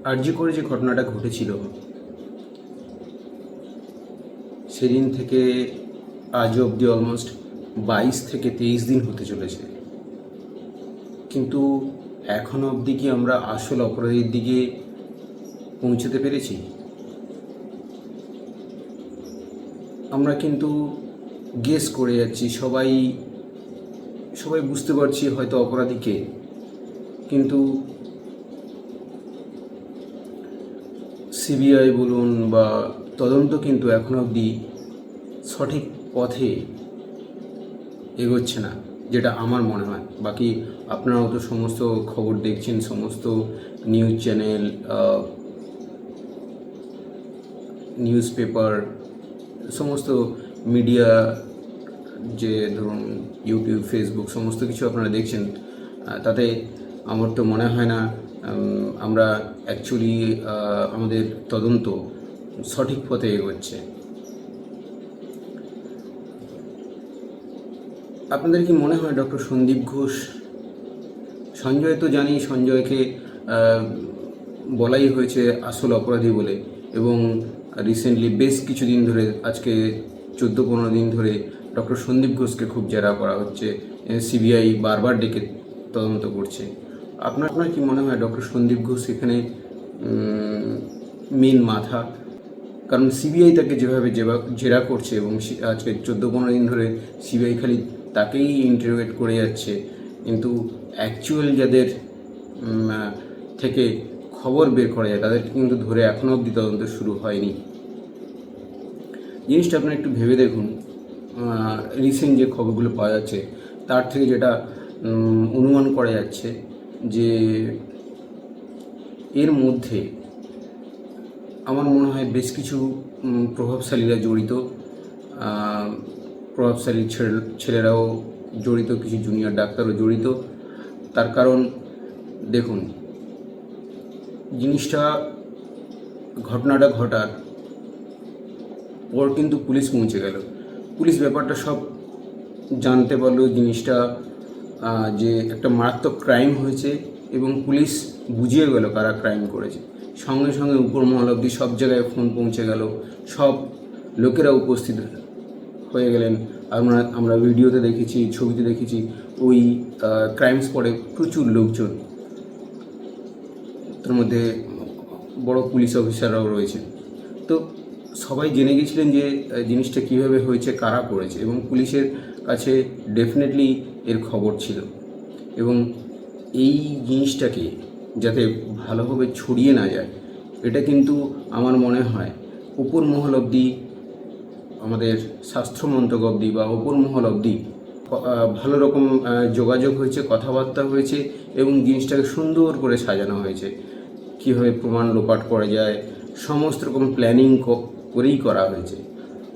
আরজি করে যে ঘটনাটা ঘটেছিল সেদিন থেকে আজ অবধি অলমোস্ট 22 থেকে 23 দিন হতে চলেছে, কিন্তু এখনো অবধি কি আমরা আসল অপরাধীর দিকে পৌঁছতে পেরেছি? আমরা কিন্তু গেস করে যাচ্ছি, সবাই বুঝতে পারছি হয়তো অপরাধীকে, কিন্তু সিবিআই বলুন বা তদন্ত কিন্তু এখনো অবধি সঠিক পথে এগোচ্ছে না, যেটা আমার মনে হয়। বাকি আপনারাও তো সমস্ত খবর দেখছেন, সমস্ত নিউজ চ্যানেল, নিউজ পেপার, সমস্ত মিডিয়া, যে ধরুন ইউটিউব, ফেসবুক, সমস্ত কিছু আপনারা দেখছেন। তাতে আমার তো মনে হয় না আমরা অ্যাকচুয়ালি আমাদের তদন্ত সঠিক পথে এগোচ্ছে। আপনাদের কি মনে হয় ডক্টর সন্দীপ ঘোষ, সঞ্জয় তো জানি সঞ্জয়কে বলাই হয়েছে আসল অপরাধী বলে, এবং রিসেন্টলি বেশ কিছুদিন ধরে, আজকে 14-15 দিন ধরে ডক্টর সন্দীপ ঘোষকে খুব জেরা করা হচ্ছে, সিবিআই বারবার ডেকে তদন্ত করছে। আপনার কি মনে হয় ডক্টর সন্দীপ ঘোষ এখানে মেন মাথা? কারণ সিবিআই তাকে যেভাবে জেরা করছে, এবং আজকে 14-15 দিন ধরে সিবিআই খালি তাকেই ইন্টারোগেট করে যাচ্ছে, কিন্তু অ্যাকচুয়াল যাদের থেকে খবর বের করা যায় তাদের কিন্তু ধরে এখনও অবধি তদন্ত শুরু হয়নি। জিনিসটা আপনারা একটু ভেবে দেখুন। রিসেন্ট যে খবরগুলো পাওয়া যাচ্ছে তার থেকে যেটা অনুমান করা যাচ্ছে যে এর মধ্যে আমার মনে হয় বেশ কিছু প্রভাবশালীরা জড়িত, প্রভাবশালী ছেলেরাও জড়িত, কিছু জুনিয়র ডাক্তারও জড়িত। তার কারণ দেখুন, ঘটনাটা ঘটার পর কিন্তু পুলিশ পৌঁছে গেল, পুলিশ ব্যাপারটা সব জানতে পারলো, জিনিসটা যে একটা মারাত্মক ক্রাইম হয়েছে, এবং পুলিশ বুঝিয়ে গেল কারা ক্রাইম করেছে। সঙ্গে সঙ্গে উপর মহল অবধি সব জায়গায় ফোন পৌঁছে গেল, সব লোকেরা উপস্থিত হয়ে গেলেন। আমরা ভিডিওতে দেখেছি, ছবিতে দেখেছি, ওই ক্রাইম স্পটে প্রচুর লোকজন, তার মধ্যে বড় পুলিশ অফিসাররাও রয়েছেন। তো সবাই জেনে গেছিলেন যে জিনিসটা কীভাবে হয়েছে, কারা করেছে, এবং পুলিশের কাছে ডেফিনেটলি এর খবর ছিল। এবং এই জিনিসটাকে যাতে ভালোভাবে ছড়িয়ে না যায়, এটা কিন্তু আমার মনে হয় উপর মহল অবধি, আমাদের স্বাস্থ্য মন্ত্রক অবধি বা উপর মহল অবধি ভালো রকম যোগাযোগ হয়েছে, কথাবার্তা হয়েছে, এবং জিনিসটাকে সুন্দর করে সাজানো হয়েছে। কীভাবে প্রমাণ লোপাট করা যায় সমস্ত রকম প্ল্যানিং করেই করা হয়েছে।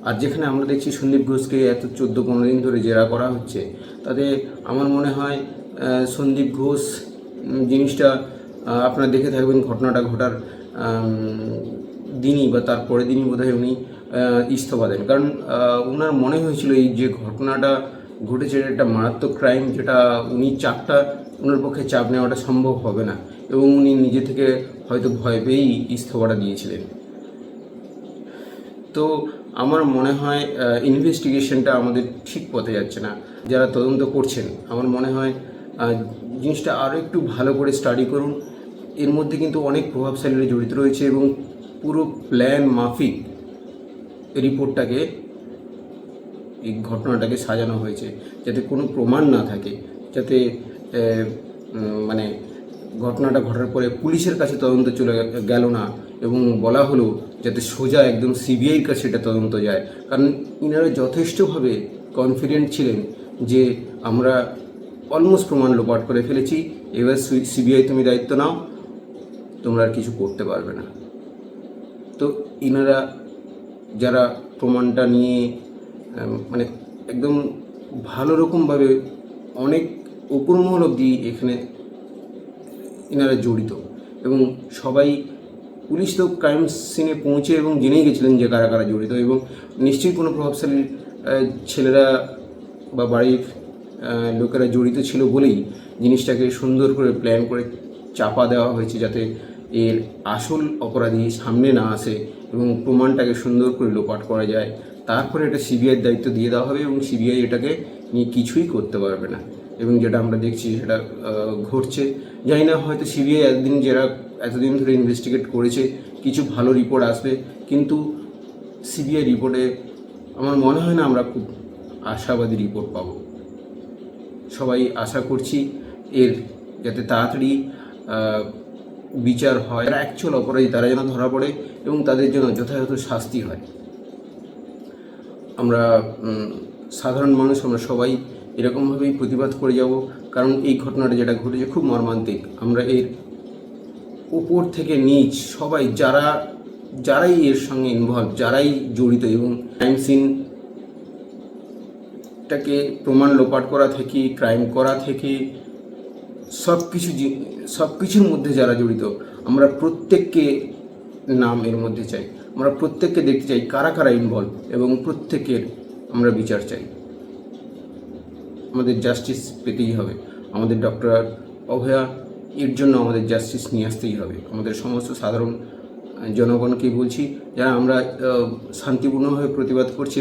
আর যেখানে আমরা দেখছি সন্দীপ ঘোষকে এত 14-15 দিন ধরে জেরা করা হচ্ছে, তাতে আমার মনে হয় সন্দীপ ঘোষ জিনিসটা আপনারা দেখে থাকবেন, ঘটনাটা ঘটার দিনই বা তার পরের দিনই বোধহয় উনি ইস্তফা দেন। কারণ ওনার মনে হয়েছিল এই যে ঘটনাটা ঘটেছে একটা মারাত্মক ক্রাইম, যেটা ওনার পক্ষে চাপ নেওয়াটা সম্ভব হবে না, এবং উনি নিজে থেকে হয়তো ভয় পেয়েই ইস্তফাটা দিয়েছিলেন। তো আমার মনে হয় ইনভেস্টিগেশনটা আমাদের ঠিক পথে যাচ্ছে না। যারা তদন্ত করছেন, আমার মনে হয় জিনিসটা আরও একটু ভালো করে স্টাডি করুন। এর মধ্যে কিন্তু অনেক প্রভাবশালীরা জড়িত রয়েছে, এবং পুরো প্ল্যান মাফিক রিপোর্টটাকে, এই ঘটনাটাকে সাজানো হয়েছে যাতে কোনো প্রমাণ না থাকে, যাতে মানে ঘটনাটা ঘটার পরে পুলিশের কাছে তদন্ত চলে গেল না, এবং বলা হলো যাতে সোজা একদম সিবিআইয়ের কাছে এটা তদন্ত যায়। কারণ ইনারা যথেষ্টভাবে কনফিডেন্ট ছিলেন যে আমরা অলমোস্ট প্রমাণ লোপাট করে ফেলেছি, এবার সিবিআই তুমি দায়িত্ব নাও, তোমরা আর কিছু করতে পারবে না। তো ইনারা যারা প্রমাণটা নিয়ে মানে একদম ভালো রকমভাবে অনেক উপর মহল অবধি এখানে ইনারা জড়িত, এবং সবাই, পুলিশ তো ক্রাইম সিনে পৌঁছে এবং জেনেই গেছিলেন যে কারা কারা জড়িত, এবং নিশ্চয়ই কোনো প্রভাবশালী ছেলেরা বা বাড়ির লোকেরা জড়িত ছিল বলেই জিনিসটাকে সুন্দর করে প্ল্যান করে চাপা দেওয়া হয়েছে, যাতে এর আসল অপরাধী সামনে না আসে এবং প্রমাণটাকে সুন্দর করে লোপাট করা যায়, তারপরে এটা সিবিআইয়ের দায়িত্ব দিয়ে দেওয়া হবে এবং সিবিআই এটাকে নিয়ে কিছুই করতে পারবে না। এবং যেটা আমরা দেখছি সেটা ঘটছে। জানি না, হয়তো সিবিআই এতদিন ধরে ইনভেস্টিগেট করেছে, কিছু ভালো রিপোর্ট আসবে, কিন্তু সিবিআই রিপোর্টে আমার মনে হয় না আমরা খুব আশাবাদী রিপোর্ট পাবো। সবাই আশা করছি এর যাতে তাড়াতাড়ি বিচার হয়, যারা অ্যাকচুয়াল অপরাধী তারা যেন ধরা পড়ে এবং তাদের জন্য যথাযথ শাস্তি হয়। আমরা সাধারণ মানুষ, আমরা সবাই এরকমভাবেই প্রতিবাদ করে যাব, কারণ এই ঘটনাটা যেটা ঘটেছে খুব মর্মান্তিক। আমরা এর উপর থেকে নিচ সবাই যারাই এর সঙ্গে ইনভলভ, যারাই জড়িত, এবং ক্রাইম সিনটাকে প্রমাণ লোপাট করা থেকে, ক্রাইম করা থেকে, সব কিছুর মধ্যে যারা জড়িত, আমরা প্রত্যেককে নাম এর মধ্যে চাই। আমরা প্রত্যেককে দেখতে চাই কারা কারা ইনভলভ, এবং প্রত্যেকের আমরা বিচার চাই। আমাদের জাস্টিস পেতেই হবে। আমাদের ডক্টর অভয়া এর জন্য আমাদের জাস্টিস নিয়ে আসতেই হবে। আমাদের সমস্ত সাধারণ জনগণকে বলছি, যারা আমরা শান্তিপূর্ণভাবে প্রতিবাদ করছি,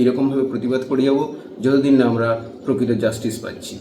এরকমভাবে প্রতিবাদ করে যাব যতদিন না আমরা প্রকৃত জাস্টিস পাচ্ছি।